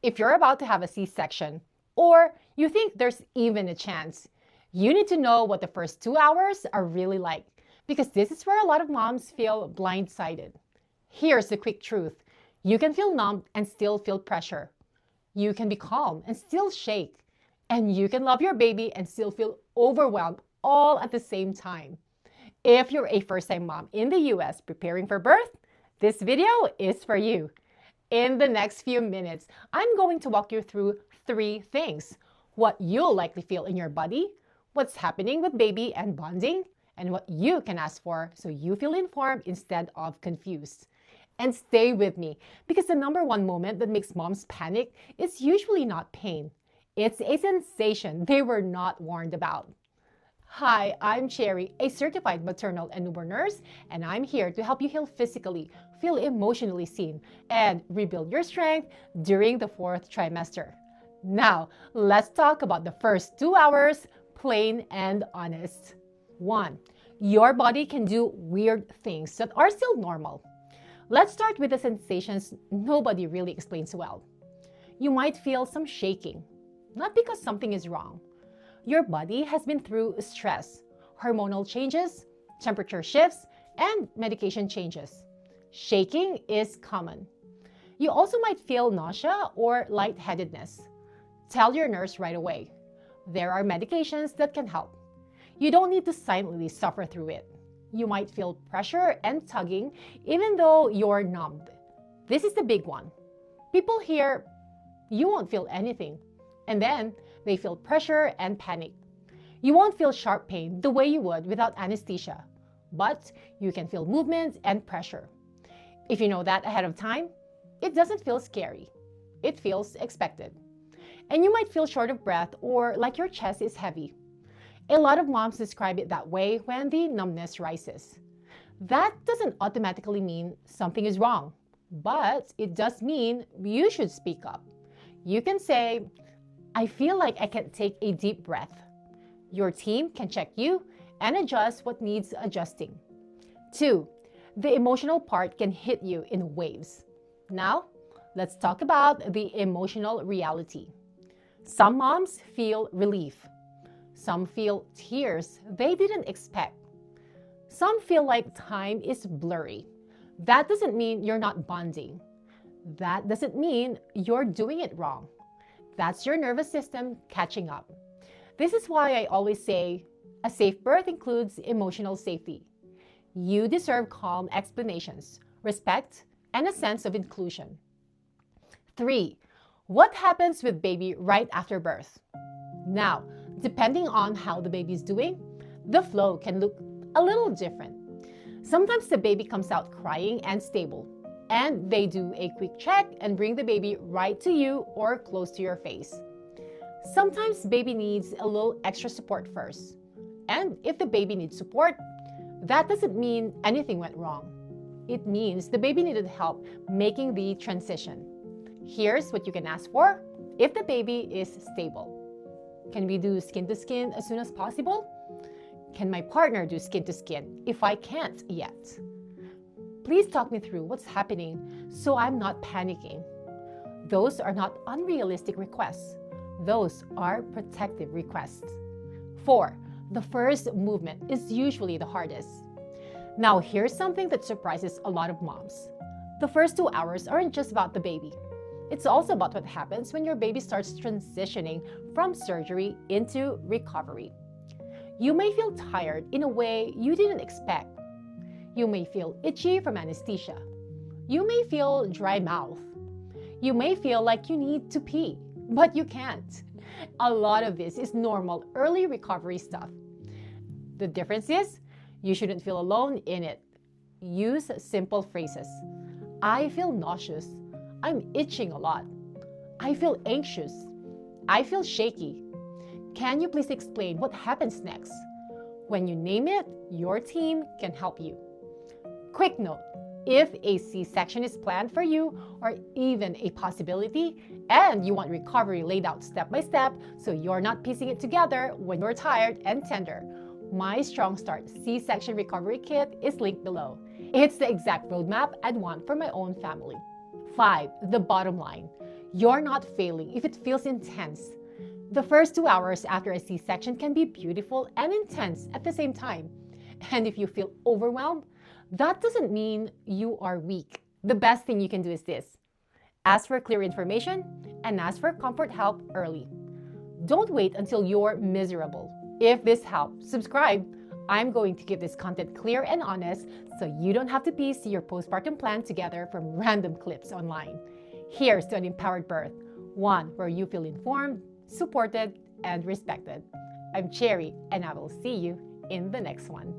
If you're about to have a C-section, or you think there's even a chance, you need to know what the first 2 hours are really like, because this is where a lot of moms feel blindsided. Here's the quick truth. You can feel numb and still feel pressure. You can be calm and still shake. And you can love your baby and still feel overwhelmed all at the same time. If you're a first-time mom in the US preparing for birth, this video is for you. In the next few minutes, I'm going to walk you through 3 things: what you'll likely feel in your body, what's happening with baby and bonding, and what you can ask for so you feel informed instead of confused. And stay with me, because the number one moment that makes moms panic is usually not pain. It's a sensation they were not warned about. Hi, I'm Cherry, a certified maternal and newborn nurse, and I'm here to help you heal physically, feel emotionally seen, and rebuild your strength during the 4th trimester. Now, let's talk about the first 2 hours, plain and honest. 1. Your body can do weird things that are still normal. Let's start with the sensations nobody really explains well. You might feel some shaking, not because something is wrong. Your body has been through stress, hormonal changes, temperature shifts, and medication changes. Shaking is common. You also might feel nausea or lightheadedness. Tell your nurse right away. There are medications that can help. You don't need to silently suffer through it. You might feel pressure and tugging even though you're numbed. This is the big one. People hear, "You won't feel anything," and then they feel pressure and panic. You won't feel sharp pain the way you would without anesthesia, but you can feel movement and pressure. If you know that ahead of time, it doesn't feel scary. It feels expected. And you might feel short of breath or like your chest is heavy. A lot of moms describe it that way when the numbness rises. That doesn't automatically mean something is wrong, but it does mean you should speak up. You can say, "I feel like I can't take a deep breath." Your team can check you and adjust what needs adjusting. 2. The emotional part can hit you in waves. Now, let's talk about the emotional reality. Some moms feel relief. Some feel tears they didn't expect. Some feel like time is blurry. That doesn't mean you're not bonding. That doesn't mean you're doing it wrong. That's your nervous system catching up. This is why I always say a safe birth includes emotional safety. You deserve calm explanations, respect, and a sense of inclusion. 3. What happens with baby right after birth? Now, depending on how the baby's doing, the flow can look a little different. Sometimes the baby comes out crying and stable, and they do a quick check and bring the baby right to you or close to your face. Sometimes baby needs a little extra support first. And if the baby needs support, that doesn't mean anything went wrong. It means the baby needed help making the transition. Here's what you can ask for if the baby is stable. Can we do skin to skin as soon as possible? Can my partner do skin to skin if I can't yet? Please talk me through what's happening so I'm not panicking. Those are not unrealistic requests. Those are protective requests. 4. The first movement is usually the hardest. Now, here's something that surprises a lot of moms. The first 2 hours aren't just about the baby. It's also about what happens when your baby starts transitioning from surgery into recovery. You may feel tired in a way you didn't expect. You may feel itchy from anesthesia. You may feel dry mouth. You may feel like you need to pee, but you can't. A lot of this is normal early recovery stuff. The difference is, you shouldn't feel alone in it. Use simple phrases. "I feel nauseous. I'm itching a lot. I feel anxious. I feel shaky. Can you please explain what happens next?" When you name it, your team can help you. Quick note, if a C-section is planned for you or even a possibility, and you want recovery laid out step by step so you're not piecing it together when you're tired and tender, my Strong Start C-section recovery kit is linked below. It's the exact roadmap I'd want for my own family. 5. The bottom line. You're not failing if it feels intense. The first 2 hours after a C-section can be beautiful and intense at the same time. And if you feel overwhelmed, that doesn't mean you are weak. The best thing you can do is this: ask for clear information and ask for comfort help early. Don't wait until you're miserable. If this helped, subscribe. I'm going to keep this content clear and honest so you don't have to piece your postpartum plan together from random clips online. Here's to an empowered birth, one where you feel informed, supported, and respected. I'm Cherry, and I will see you in the next one.